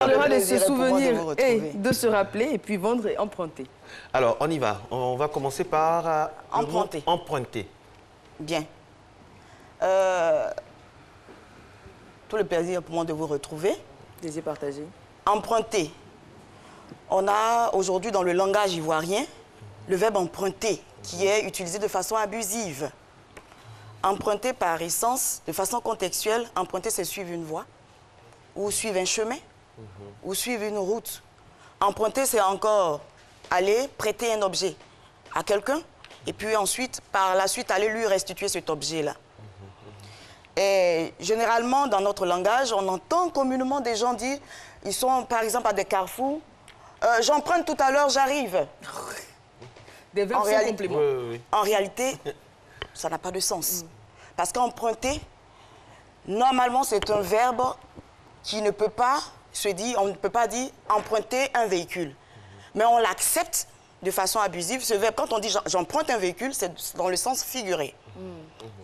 parlera de se souvenir et de se rappeler, et puis vendre et emprunter. Alors, on y va. On va commencer par... emprunter. Emprunter. Bien. Tout le plaisir pour moi de vous retrouver. Plaisir partagé. Emprunter. On a aujourd'hui dans le langage ivoirien le verbe emprunter qui est utilisé de façon abusive. Emprunter par essence, de façon contextuelle, emprunter c'est suivre une voie ou suivre un chemin ou suivre une route. Emprunter c'est encore aller prêter un objet à quelqu'un et puis ensuite, par la suite, aller lui restituer cet objet-là. Et généralement, dans notre langage, on entend communément des gens dire, ils sont par exemple à des carrefours, j'emprunte tout à l'heure, j'arrive. Des verbes sans complément. En réalité, ça n'a pas de sens. Parce qu'emprunter, normalement, c'est un verbe qui ne peut pas se dire, on ne peut pas dire emprunter un véhicule. Mais on l'accepte de façon abusive. Ce verbe, quand on dit j'emprunte un véhicule, c'est dans le sens figuré.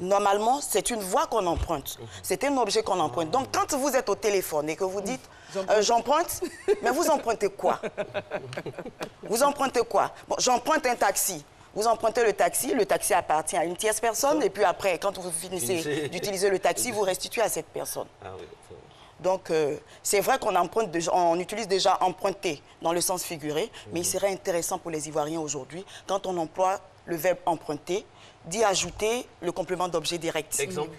Normalement, c'est une voie qu'on emprunte. C'est un objet qu'on emprunte. Donc, quand vous êtes au téléphone et que vous dites j'emprunte, mais vous empruntez quoi? Vous empruntez quoi? Bon, j'emprunte un taxi. Vous empruntez le taxi appartient à une tierce personne, et puis après, quand vous finissez d'utiliser le taxi, vous restituez à cette personne. Ah oui, donc, c'est vrai qu'on on utilise déjà emprunter dans le sens figuré, mais il serait intéressant pour les Ivoiriens aujourd'hui, quand on emploie le verbe emprunter, d'y ajouter le complément d'objet direct. Exemple?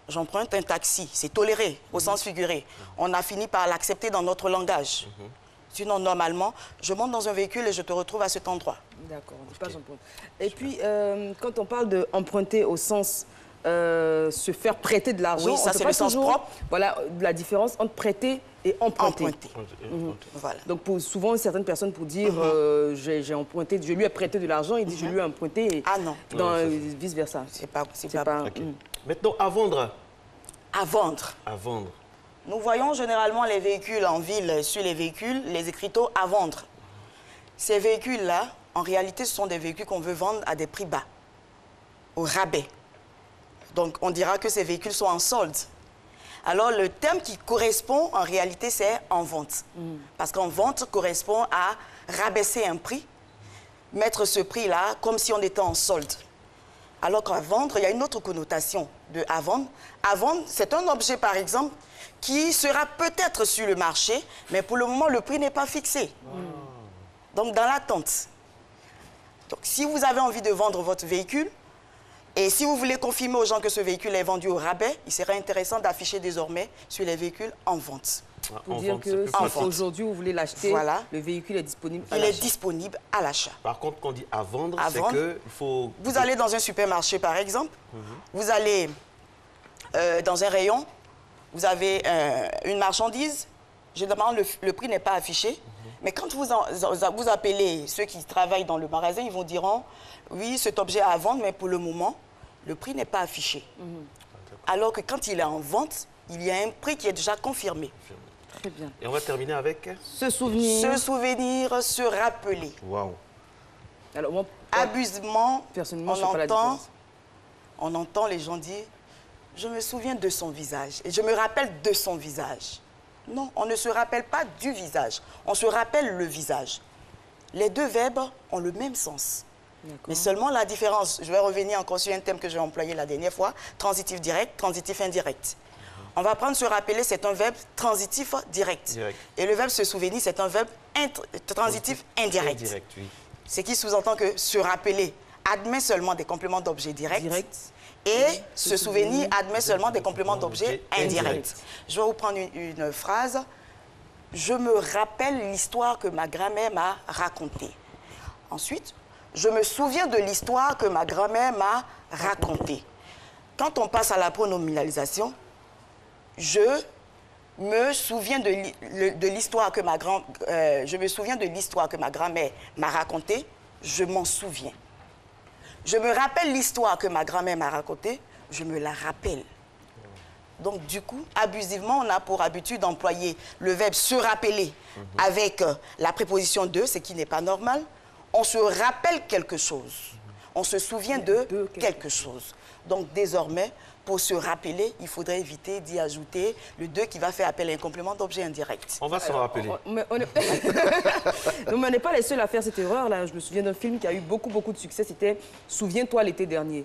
J'emprunte un taxi, c'est toléré au sens figuré. On a fini par l'accepter dans notre langage. Sinon, normalement, je monte dans un véhicule et je te retrouve à cet endroit. D'accord, on ne dit pas j'emprunte. Et puis, quand on parle d'emprunter au sens se faire prêter de l'argent, oui, ça c'est le sens propre. Voilà la différence entre prêter et emprunter. Voilà. Donc pour souvent certaines personnes pour dire j'ai emprunté, je lui ai prêté de l'argent, il dit je lui ai emprunté. Et ah non. Vice versa. C'est pas. Maintenant à vendre. À vendre. À vendre. Nous voyons généralement les véhicules en ville, sur les véhicules, les écriteaux à vendre. Ces véhicules-là, en réalité, ce sont des véhicules qu'on veut vendre à des prix bas, au rabais. Donc, on dira que ces véhicules sont en solde. Alors, le terme qui correspond, en réalité, c'est en vente. Parce qu'en vente correspond à rabaisser un prix, mettre ce prix-là comme si on était en solde. Alors qu'à vendre, il y a une autre connotation de à vendre. À vendre, c'est un objet, par exemple, qui sera peut-être sur le marché, mais pour le moment, le prix n'est pas fixé. Donc, dans l'attente. Donc, si vous avez envie de vendre votre véhicule, et si vous voulez confirmer aux gens que ce véhicule est vendu au rabais, il serait intéressant d'afficher désormais sur les véhicules en vente. Pour dire que si aujourd'hui vous voulez l'acheter, voilà, le véhicule est disponible à l'achat. Il est disponible à l'achat. Par contre, quand on dit à vendre, c'est qu'il faut... Vous allez dans un supermarché, par exemple, vous allez dans un rayon, vous avez une marchandise, généralement le prix n'est pas affiché, mais quand vous appelez ceux qui travaillent dans le magasin, ils vous diront, oui, cet objet est à vendre, mais pour le moment, le prix n'est pas affiché. Alors que quand il est en vente, il y a un prix qui est déjà confirmé. Très bien. Et on va terminer avec... Se souvenir. Se souvenir, se rappeler. Waouh. Alors, moi, abusivement, personnellement, on entend les gens dire « je me souviens de son visage et je me rappelle de son visage ». Non, on ne se rappelle pas du visage, on se rappelle le visage. Les deux verbes ont le même sens. Mais seulement la différence, je vais revenir encore sur un thème que j'ai employé la dernière fois, transitif direct, transitif indirect. On va prendre se rappeler, c'est un verbe transitif direct. Et le verbe se souvenir, c'est un verbe transitif indirect. Oui. Ce qui sous-entend que se rappeler admet seulement des compléments d'objet directs. Et se souvenir admet seulement des compléments d'objet indirects. Je vais vous prendre une phrase. Je me rappelle l'histoire que ma grand-mère m'a racontée. Ensuite, je me souviens de l'histoire que ma grand-mère m'a racontée. Quand on passe à la pronominalisation, je me souviens de l'histoire que ma grand-mère m'a racontée, je m'en souviens. Je me rappelle l'histoire que ma grand-mère m'a racontée, je me la rappelle. Donc, du coup, abusivement, on a pour habitude d'employer le verbe se rappeler avec la préposition de, ce qui n'est pas normal. On se rappelle quelque chose. On se souvient de quelque chose. Donc, désormais, pour se rappeler, il faudrait éviter d'y ajouter le 2 qui va faire appel à un complément d'objet indirect. On va se rappeler. Non, mais on n'est pas les seuls à faire cette erreur-là. Je me souviens d'un film qui a eu beaucoup de succès. C'était « Souviens-toi l'été dernier ».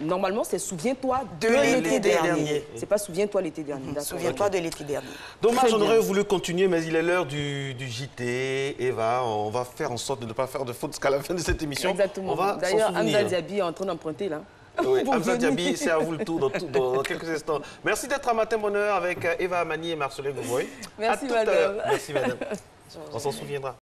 Normalement, c'est « Souviens-toi de l'été dernier ». C'est pas « Souviens-toi l'été dernier ». Souviens-toi de l'été dernier. Dommage, on aurait voulu continuer, mais il est l'heure du JT. Eva, on va faire en sorte de ne pas faire de fautes jusqu'à la fin de cette émission. Exactement. D'ailleurs, Hamza Diaby est en train d'emprunter là. Oui, Hamza Diaby, c'est à vous le tour dans quelques instants. Merci d'être à Matin Bonheur avec Eva Amani et Marcelin Gouvoy. Merci, madame. Merci, madame. On s'en souviendra.